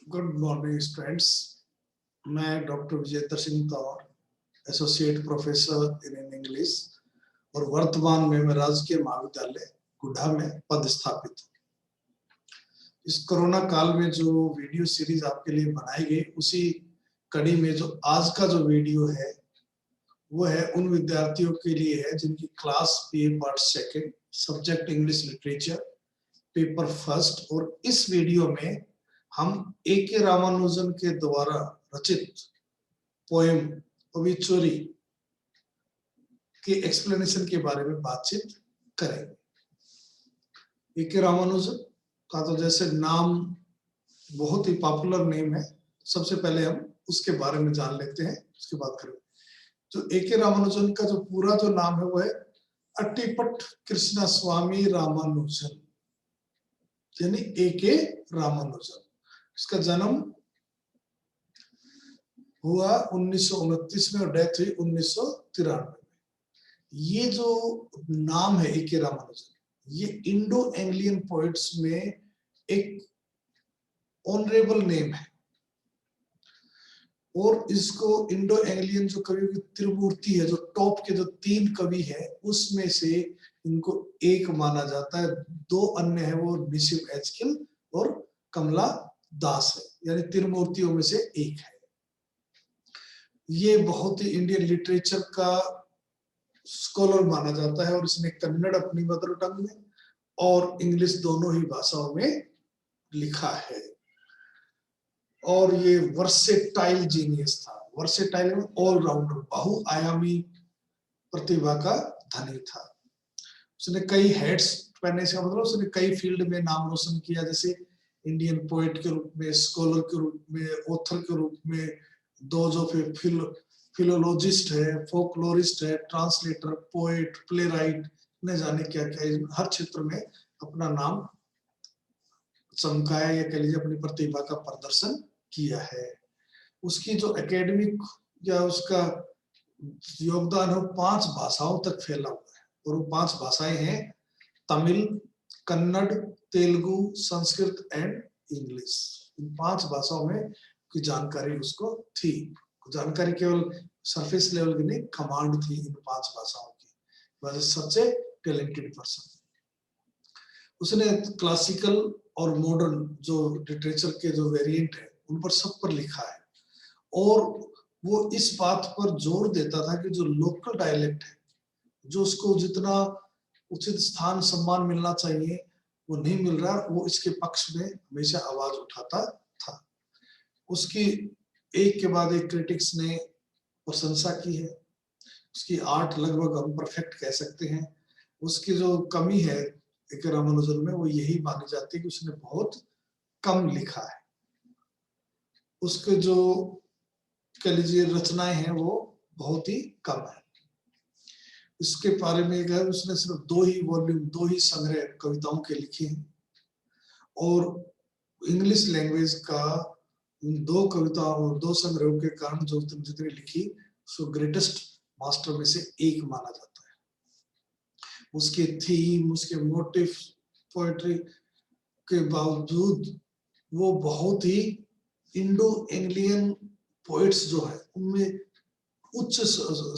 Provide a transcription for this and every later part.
Good morning students. मैं doctor Vijendra Singh तौर associate professor in English और वर्तमान में मैं राजकीय महाविद्यालय गुड्डा में पदस्थापित हूँ। इस कोरोना काल में जो वीडियो सीरीज आपके लिए बनाई गई, उसी कड़ी में जो आज का जो वीडियो है वो है उन विद्यार्थियों के लिए है जिनकी class BA part second, subject English literature, paper first. और इस वीडियो में हम ए.के. रामानुजन के द्वारा रचित पोएम ओबिचुरी के एक्सप्लेनेशन के बारे में बातचीत करेंगे। ए.के. रामानुजन का तो जैसे नाम बहुत ही पॉपुलर नेम है, सबसे पहले हम उसके बारे में जान लेते हैं, उसके बाद करेंगे। जो ए.के. रामानुजन का जो पूरा जो नाम है वो है अट्टीपट कृष्णा स्वामी रामानुजन, यानी ए.के. रामानुजन। इसका जन्म हुआ 1929 में और डेथ हुई 1993 में। ये जो नाम है ए.के. रामानुजन, ये इंडो एंग्लियन पोइट्स में एक ऑनरेबल नेम है और इसको इंडो एंग्लियन जो कवियों की त्रिमूर्ति है, जो टॉप के जो 3 कवि है, उसमें से इनको एक माना जाता है। 2 अन्य है, वो निशिम एचकिल और कमला दास है, यानी त्रिमूर्तियों में से एक है। ये बहुत ही इंडियन लिटरेचर का स्कॉलर माना जाता है और इसने कन्नड़ अपनी मदर टंग में और इंग्लिश दोनों ही भाषाओं में लिखा है। और ये वर्सेटाइल जीनियस था। वर्सेटाइल में ऑलराउंडर, बहुआयामी प्रतिभा का धनी था। उसने कई हेड्स पहने से मतलब उसने कई फील्ड में नाम रोशन किया, जैसे इंडियन पोएट के रूप में, स्कॉलर के रूप में, ऑथर के रूप में, दो जो फिलोलॉजिस्ट है, फोकलोरिस्ट है, ट्रांसलेटर, पोएट, प्ले राइट, न जाने क्या क्या, हर क्षेत्र में अपना नाम चमकाया या कह लीजिए अपनी प्रतिभा का प्रदर्शन किया है। उसकी जो एकेडमिक या उसका योगदान है 5 भाषाओं तक फैला हुआ है और वो 5 भाषाएं हैं तमिल, कन्नड़, तेलुगु, संस्कृत एंड इंग्लिश। इन 5 भाषाओं में की जानकारी उसको थी। जानकारी केवल सरफेस लेवल की नहीं, कमांड थी इन 5 भाषाओं की। वह सच ए टैलेंटेड पर्सन। उसने क्लासिकल और मॉडर्न जो लिटरेचर के जो वेरिएंट है उन पर सब पर लिखा है और वो इस बात पर जोर देता था कि जो लोकल डायलेक्ट है, जो उसको जितना उचित स्थान सम्मान मिलना चाहिए वो नहीं मिल रहा, वो इसके पक्ष में हमेशा आवाज उठाता था। उसकी एक के बाद एक क्रिटिक्स ने प्रशंसा की है। उसकी आर्ट लगभग हम परफेक्ट कह सकते हैं। उसकी जो कमी है ए.के. रामानुजन में वो यही मानी जाती है कि उसने बहुत कम लिखा है। उसके जो कह लीजिए रचनाएं हैं वो बहुत ही कम है। इसके बारे में एक है, उसने सिर्फ 2 ही वॉल्यूम, 2 ही संग्रह कविताओं के लिखे हैं और इंग्लिश लैंग्वेज का उन 2 कविताओं और 2 संग्रहों के कारण जो जितनी लिखी उसको ग्रेटेस्ट मास्टर में से एक माना जाता है। उसके थीम, उसके मोटिव, पोएट्री के बावजूद वो बहुत ही इंडो एंग्लियन पोएट्स जो है उनमें उच्च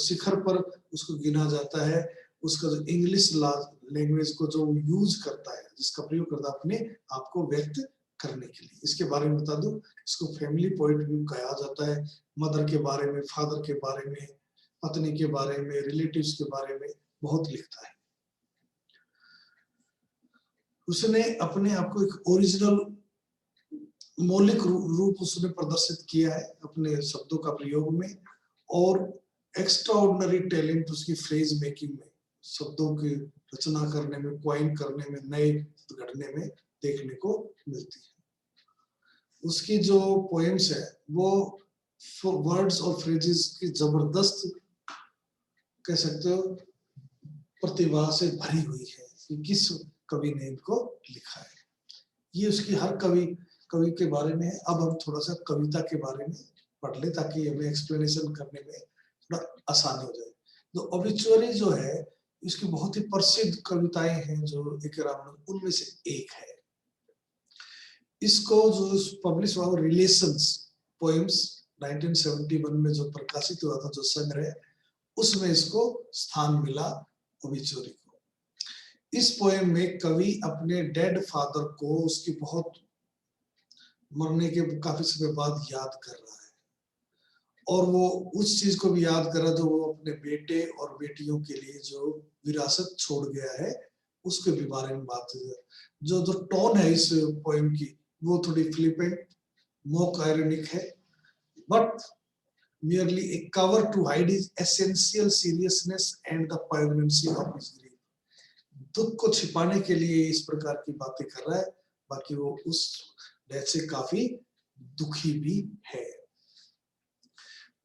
शिखर पर उसको गिना जाता है। उसका जो इंग्लिश लैंग्वेज को जो यूज करता है, जिसका प्रयोग करता है अपने आप को व्यक्त करने के लिए। इसके बारे में बता दूं, इसको फैमिली पोएट भी कहा जाता है। मदर के बारे में, फादर के बारे में, पत्नी के बारे में, रिलेटिव्स के बारे में बहुत लिखता है। उसने अपने आप को एक ओरिजिनल मौलिक रूप उसने प्रदर्शित किया है अपने शब्दों का प्रयोग में और एक्स्ट्राऑर्डिनरी टैलेंट उसकी फ्रेज मेकिंग में, शब्दों की रचना करने में, क्वाइन करने में, नए गढ़ने में देखने को मिलती है। उसकी जो पोएम्स है वो वर्ड्स और फ्रेजेस की जबरदस्त कह सकते हो प्रतिभा से भरी हुई है कि किस कवि ने इनको लिखा है। ये उसकी हर कवि के बारे में है। अब हम थोड़ा सा कविता के बारे में पढ़ ले ताकि हमें एक्सप्लेनेशन करने में थोड़ा आसानी हो जाए। तो ओबिचुरी जो है इसकी बहुत ही प्रसिद्ध कविताएं हैं जो ए.के. रामानुजन उनमें से एक है। इसको जो पब्लिश हुआ रिलेशंस पोएम्स 1971 में जो प्रकाशित हुआ था जो संग्रह, उसमें इसको स्थान मिला ओबिचुरी को। इस पोएम में कवि अपने डेड फादर को उसकी बहुत मरने के काफी समय बाद याद कर रहा है, और वो उस चीज को भी याद कर रहा है जो वो अपने बेटे और बेटियों के लिए जो विरासत छोड़ गया है उसके भी बारे में बात है। जो जो टोन है इस पोएम की वो थोड़ी फ्लिपेंट मोक आयरनिक है, but merely a cover to hide his essential seriousness and the poignancy of his grief. दुख को छिपाने के लिए इस प्रकार की बातें कर रहा है, बाकी वो उस डेथ से काफी दुखी भी है।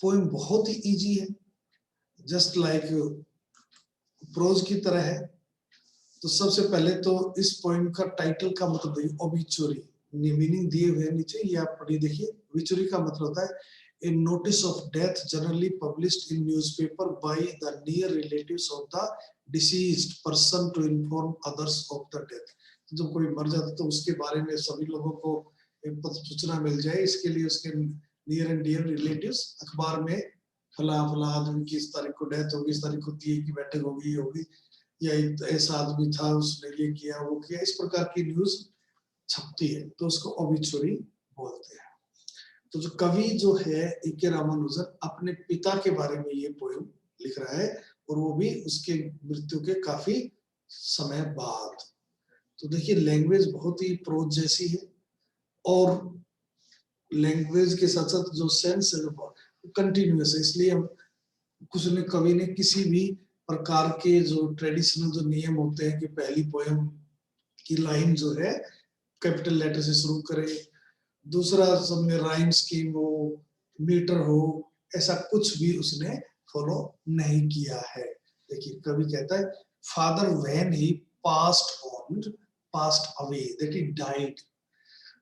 पोएम बहुत ही इजी है, जस्ट लाइक प्रोज की तरह है। तो सबसे पहले तो इस पोएम का टाइटल का मतलब देखिए, ओबिचुरी मीनिंग दिए हुए नीचे, ये आप पढ़िए देखिए। ओबिचुरी का मतलब होता है a notice of death generally published in newspaper by the near relatives of the deceased person to inform others of the death. जब कोई मर जाता तो उसके बारे में सभी लोगों को सूचना मिल जाए, इसके लिए उसके नियर एंड डियर रिलेटिव्स अखबार में फला फला आदमी की इस तारीख को डेथ होगी, इस तारीख को दिए की बैठक होगी, या ऐसा आदमी था उसने ये किया वो किया, इस प्रकार की न्यूज छपती है तो उसको ओबिचुरी बोलते हैं। तो जो कवि जो है ए.के. रामानुजन अपने पिता के बारे में ये पोएम लिख रहा है, और वो भी उसके मृत्यु के काफी समय बाद। तो देखिए लैंग्वेज बहुत ही प्रोज जैसी है, और लैंग्वेज के साथ साथ जो सेंस है वो कंटिन्यूअस है, इसलिए हम कवि ने किसी भी प्रकार के जो ट्रेडिशनल जो नियम होते हैं कि पहली पोएम की लाइन जो है कैपिटल लेटर से शुरू करे, दूसरा सब में राइम स्कीम हो, मीटर हो, ऐसा कुछ भी उसने फॉलो नहीं किया है। देखिए कवि कहता है father when he passed away that he died,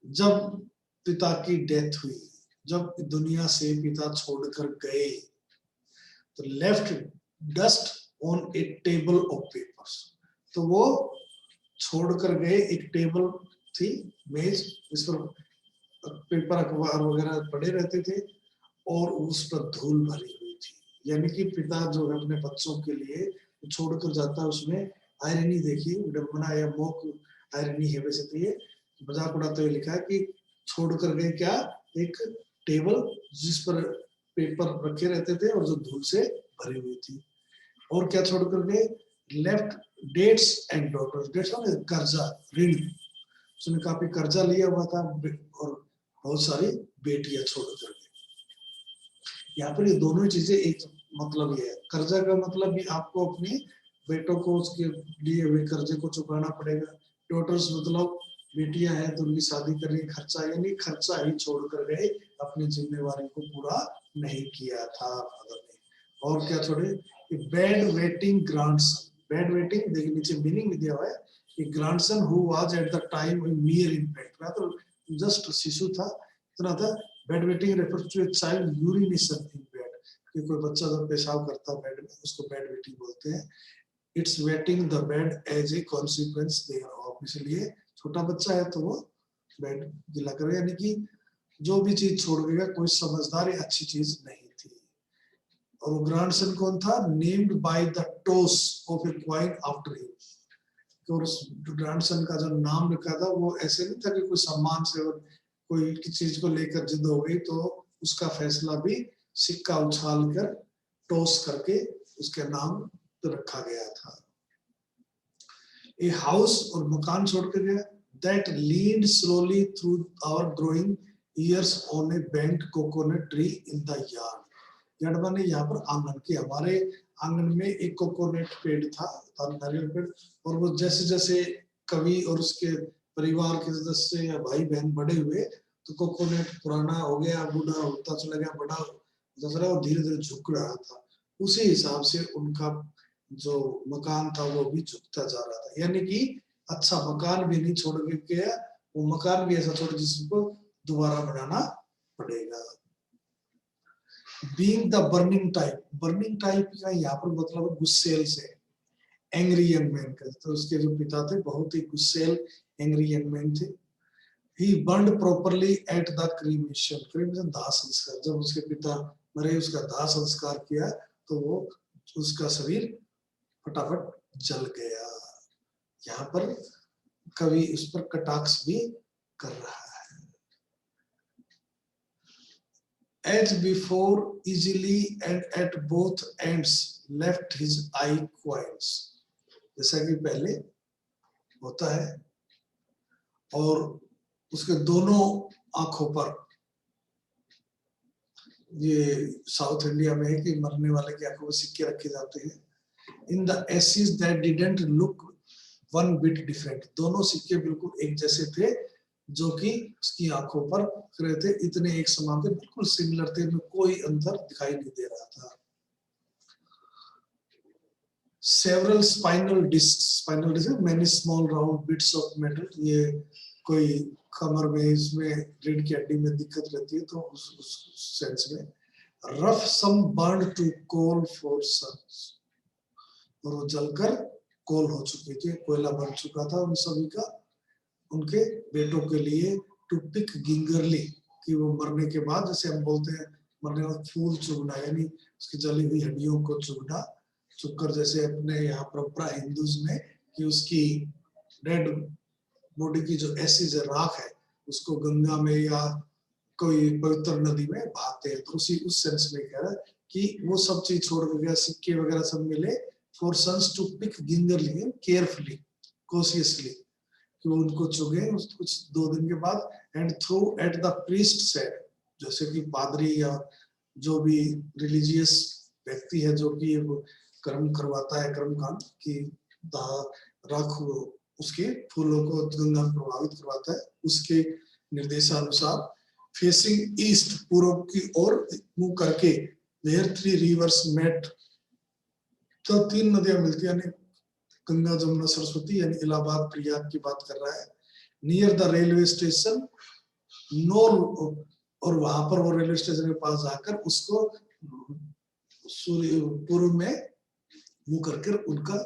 जब पिता की डेथ हुई, जब दुनिया से पिता छोड़कर गए, तो left dust on A table of papers, तो वो छोड़कर गए एक टेबल थी, मेज, जिस पर पेपर अखबार वगैरह पड़े रहते थे, और उस पर धूल भरी हुई थी। यानी कि पिता जो है अपने बच्चों के लिए छोड़कर जाता है, उसमें आयरनी देखिए, विडंबना या मोक आयरनी है। वैसे तो ये मजाक उड़ाते हुए लिखा है कि छोड़कर गए क्या, एक टेबल जिस पर पेपर रखे रहते थे और जो धूल से भरी हुई थी, और क्या छोड़कर गए, left debts and daughters. Debts मतलब कर्जा, ऋण, उसने काफी कर्जा लिया हुआ था, और बहुत सारी बेटियां छोड़कर गए। यहाँ पर ये दोनों चीजें एक मतलब ये है, कर्जा का मतलब भी आपको अपने बेटों को उसके लिए हुए कर्जे को चुकाना पड़ेगा। डॉटर्स मतलब बेटियां हैं तो उनकी शादी करने खर्चा, यानी खर्चा ही छोड़कर गए, अपनी जिम्मेवारी को पूरा नहीं किया था फादर ने। और क्या छोड़े, bed wetting grandson, bed wetting देखिए नीचे मीनिंग दिया हुआ है कि grandson who was at the time mere infant, तो जस्ट शिशु था, इतना था। Bed wetting refers to a child urination in bed, कि कोई बच्चा जब पेशाब करता है बेड में, उसको बेड वेटिंग बोलते हैं। It's wetting the bed as a consequence thereof, इसलिए छोटा बच्चा है तो वो बेड गिला करे, यानी कि जो भी चीज छोड़ गया कोई समझदार या अच्छी चीज नहीं थी। और वो ग्रांडसन कौन था, named by the toss of a coin after him, तो उस ग्रांडसन का जो नाम रखा था वो ऐसे नहीं था कि कोई सम्मान से और कोई चीज को लेकर जिद हो गई तो उसका फैसला भी सिक्का उछाल कर टॉस करके उसके नाम रखा गया था। ए हाउस, और मकान छोड़ कर गया, that lead slowly through our growing years on a bent coconut tree in the yard. Yard माने यहाँ पर आंगन, के हमारे आंगन में एक कोकोनट पेड़ था, नारियल पेड़, और वो जैसे जैसे कवि और उसके परिवार के सदस्य या भाई बहन बड़े हुए तो कोकोनट पुराना हो गया, बूढ़ा होता चला गया, बड़ा होता चला, और धीरे धीरे झुक रहा था। उसी हिसाब से उनका जो मकान था वो भी झुकता जा रहा था, यानी कि अच्छा मकान भी नहीं छोड़ के गया, वो मकान भी ऐसा छोड़ जिसको दोबारा बनाना पड़ेगा। Being the burning type का यहाँ पर मतलब गुस्सेल से, एंग्री यंग मैन का, तो उसके जो पिता थे बहुत ही गुस्सेल एंग्री यंग मैन थे। he burned properly at the cremation. Cremation दाह संस्कार, जब उसके पिता मरे उसका दाह संस्कार किया तो वो उसका शरीर फटाफट जल गया। यहाँ पर कवि उस पर कटाक्ष भी कर रहा है। As before, easily and at both ends left his eye coils. जैसा कि पहले होता है और उसके दोनों आंखों पर, ये साउथ इंडिया में है कि मरने वाले की आंखों में सिक्के रखे जाते हैं। In the ashes that didn't look one bit different. दोनों सिक्के बिल्कुल एक जैसे थे, जो कि उसकी आंखों पर रहे थे, इतने एक समान थे, बिल्कुल सिमिलर थे, इनमें कोई अंतर दिखाई नहीं दे रहा था। Several spinal discs, many small round bits of metal. ये कोई कमर में इसमें रीढ़ की हड्डी में दिक्कत रहती है तो उस सेंस में। Rough some burned to coal for sons. और वो जलकर कोल हो चुके थे, कोयला बन चुका था उन सभी का उनके बेटों के लिए। टू पिक गिंगरली, कि वो मरने के बाद, जैसे हम बोलते हैं मरने के बाद फूल चुगना, यानी उसकी जली हुई हड्डियों को चुगना, चुगकर, जैसे अपने यहाँ परंपरा हिंदूज में कि उसकी डेड बॉडी की जो एसिड है, राख है, उसको गंगा में या कोई पवित्र नदी में बहाते हैं। तो उसी उस सेंस में कह रहा है कि वो सब चीज छोड़ गया, सिक्के वगैरह सब मिले। For sons to pick gingerly, carefully, cautiously, कि वो उनको चुगे कुछ 2 दिन के बाद। And throw at the priest said, जैसे कि पादरी या जो भी रिलीजियस व्यक्ति है जो कि कर्म करवाता है, कर्मकांड की राख उसके फूलों को गंगा में प्रभावित करवाता है, उसके निर्देशानुसार फेसिंग ईस्ट, पूर्व की ओर मुंह करके, where 3 rivers met, तो 3 नदियां मिलती, यानी गंगा जमुना सरस्वती, यानी इलाहाबाद प्रयाग की बात कर रहा है। Near the railway station, no, और वहां पर वो रेलवे स्टेशन के पास जाकर उसको सूर्य पूर्व में मुंह करके उनका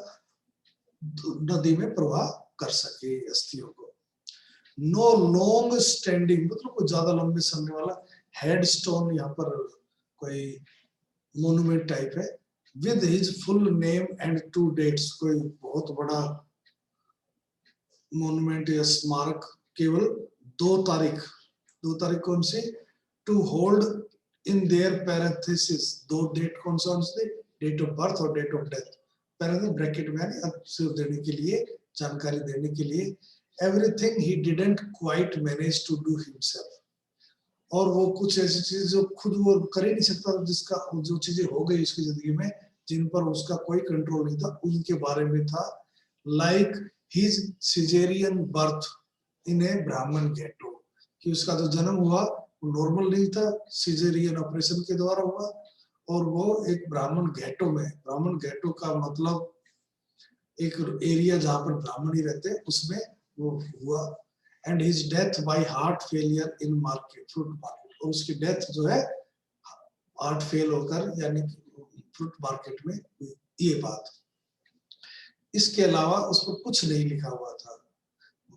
नदी में प्रवाह कर सके अस्थियों को। नो लॉन्ग स्टैंडिंग, मतलब कोई ज्यादा लंबे समय वाला हेडस्टोन, यहाँ पर कोई मोन्यूमेंट टाइप है। With his full name and 2 dates, कोई बहुत बड़ा मोन्यूमेंट या स्मारक, केवल 2 तारीख कौन सी? To hold in their parenthesis, 2 date कौन सा है? डेट ऑफ बर्थ और date of death, parenthesis bracket में सिर्फ देने के लिए, जानकारी देने के लिए। Everything he didn't quite manage to do himself, और वो कुछ ऐसी चीजें जो खुद वो कर ही नहीं सकता, जिसका जो चीजें हो गई उसकी जिंदगी में जिन पर उसका कोई कंट्रोल नहीं था, उनके बारे में था। Like his caesarean birth in a Brahmin ghetto, कि उसका जो जन्म हुआ वो नॉर्मल नहीं था, सिजेरियन ऑपरेशन के द्वारा हुआ, और वो एक ब्राह्मण गेटो में, ब्राह्मण गेटो का मतलब एक एरिया जहां पर ब्राह्मण ही रहते हैं, उसमें वो हुआ। And his death by heart failure in market, fruit market, और उसकी डेथ जो है हार्ट फेल होकर, यानी फ्रूट मार्केट में, ये बात। इसके अलावा उस पर कुछ नहीं लिखा हुआ था।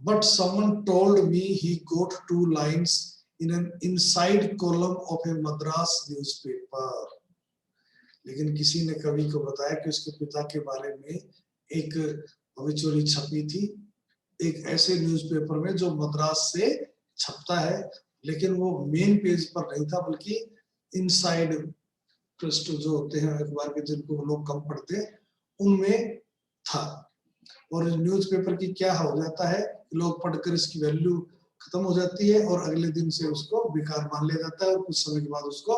But someone told me he got 2 lines in an inside column of a Madras newspaper. लेकिन किसी ने कवि को बताया कि उसके पिता के बारे में एक obituary छपी थी एक ऐसे न्यूज़पेपर में जो मद्रास से छपता है, लेकिन वो मेन पेज पर नहीं था, बल्कि इनसाइड ट्रस्ट जो होते हैं अखबार के, जिनको लोग कम पढ़ते हैं, उनमें था। और न्यूज़पेपर की क्या हो जाता है, लोग पढ़कर इसकी वैल्यू खत्म हो जाती है और अगले दिन से उसको बेकार मान लिया जाता है, और कुछ समय के बाद उसको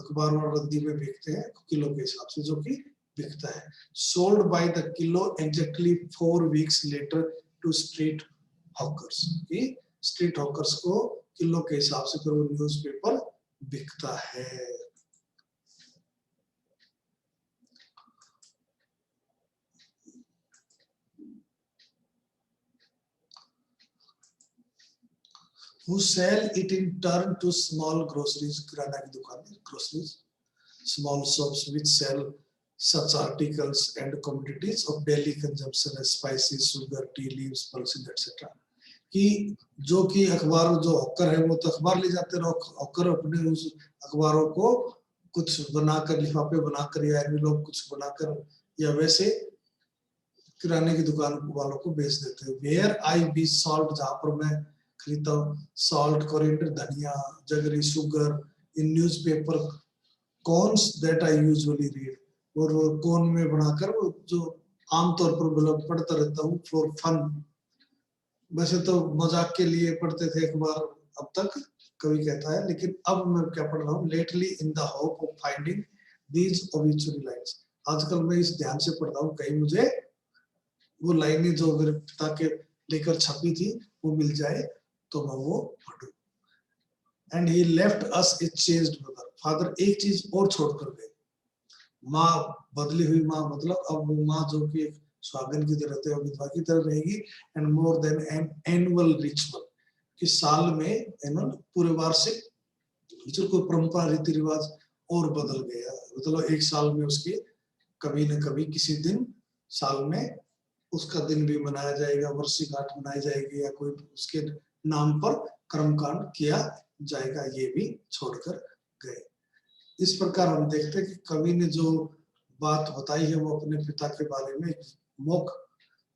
अखबार और रद्दी में बेचते हैं किलो के हिसाब से, जो कि बिकता है। Sold by the kilo exactly 4 weeks later to street hawkers, कि स्ट्रीट हॉकर्स को किलो के हिसाब से फिर वो न्यूज़पेपर बिकता है। Who sell it in turn to small groceries, किराना की दुकान, groceries, small shops which sell such articles and commodities of daily consumption as spices, sugar, tea leaves, pulses, etc. कि जो कि अखबार जो हॉकर है वो तो अखबार ले जाते हैं, हॉकर अपने उस अखबारों को कुछ बनाकर, लिफाफे बनाकर या एनवेलप कुछ बनाकर या वैसे किराने की दुकान वालों को बेच देते हैं। वेयर आई बी सॉल्ट, जहां पर मैं खरीदता हूँ सॉल्ट, कोरिएंडर, धनिया, jaggery, sugar in newspaper cones that I usually read, और वो कौन में बनाकर वो जो आमतौर पर मतलब पढ़ता रहता हूँ फॉर फन। वैसे तो मजाक के लिए पढ़ते थे अखबार अब तक, कवि कहता है, लेकिन अब मैं क्या पढ़ रहा हूँ, lately in the hope of finding these obituary lines. आजकल मैं इस ध्यान से पढ़ता हूँ कहीं मुझे वो लाइनें जो मेरे पिता के लेकर छपी थी वो मिल जाए तो मैं वो पढ़ूं। And he left us A changed mother, father एक चीज और छोड़कर गए, माँ बदली हुई माँ, मतलब अब वो माँ जो कि एक सुहागन की तरह थे, विधवा की तरह रहेगी। And more than an annual ritual, कि साल में एनुअल पूरे वार्षिक जो कोई परंपरा रीति रिवाज और बदल गया, मतलब एक साल में उसके कभी न कभी किसी दिन साल में उसका दिन भी मनाया जाएगा, वर्षगांठ मनाई जाएगी, या कोई उसके नाम पर कर्मकांड किया जाएगा, ये भी छोड़कर गए। इस प्रकार हम देखते हैं कि कवि ने जो बात बताई है वो अपने पिता के बारे में मोक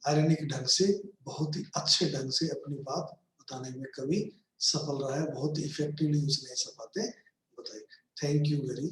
आयरनिक ढंग से, बहुत ही अच्छे ढंग से अपनी बात बताने में कवि सफल रहा है। बहुत ही इफेक्टिवली उसने सब बातें बताई। Thank you very